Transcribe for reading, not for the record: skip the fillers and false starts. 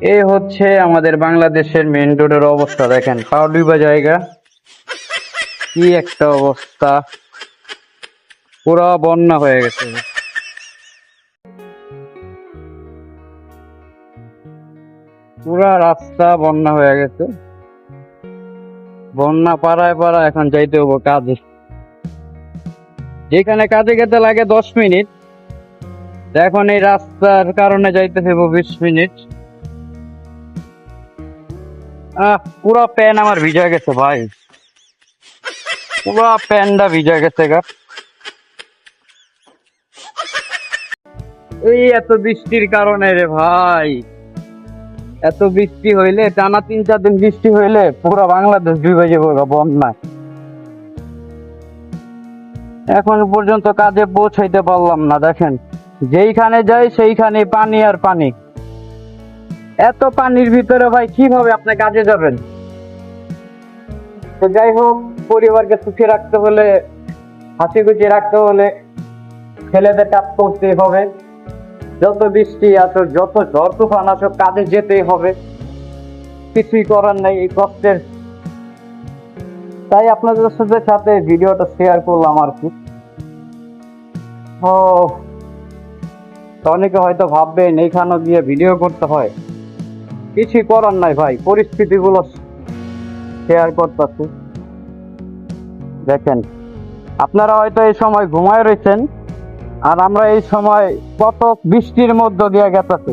এই হচ্ছে আমাদের বাংলাদেশের মেইন রোডের অবস্থা। দেখেন পাও ডুবা জায়গা, কি একটা অবস্থা, পুরো বন্যা হয়ে গেছে। পুরা রাস্তা বন্যা হয়ে গেছে। বন্যা পাড়ায় পাড়ায় এখন যাইতে হবো কাজে। যেখানে কাজে যেতে লাগে 10 মিনিট, এখন এই রাস্তার কারণে যাইতে হবো 20 মিনিট। পুরা প্যান আমার ভিজা গেছে ভাই, পুরা প্যানটা ভিজা গেছে গা। এই এত বৃষ্টির কারণে রে ভাই, এত বৃষ্টি হইলে টানা 3-4 দিন বৃষ্টি হইলে পুরো বাংলাদেশ ডুবে যাবো গা বন্যায়। এখন পর্যন্ত কাজে পৌঁছাইতে পারলাম না। দেখেন যেইখানে যাই সেইখানে পানি আর পানি। এত পানির ভিতরে ভাই কিভাবে আপনি কাজে যাবেন? তো যাই হোক, পরিবারকে সুখে রাখতে হলে, হাসি খুশি রাখতে হলে ছেলেদের কাজ করতেই হবে। যত বৃষ্টি আসুক, যত ঝড় তুফান আসুক, কাজে যেতেই হবে। কিছুই করার নাই এই কষ্টের। তাই আপনাদের সাথে ভিডিওটা শেয়ার করলাম আর কি। ও, তো অনেকে হয়তো ভাববেন এইখানে গিয়ে ভিডিও করতে হয়। কিছুই করার নাই ভাই, পরিস্থিতিগুলো শেয়ার করতেছি। দেখেন আপনারা হয়তো এই সময় ঘুমায় রয়েছেন, আর আমরা এই সময় কত বৃষ্টির মধ্য দিয়ে গেতেছি।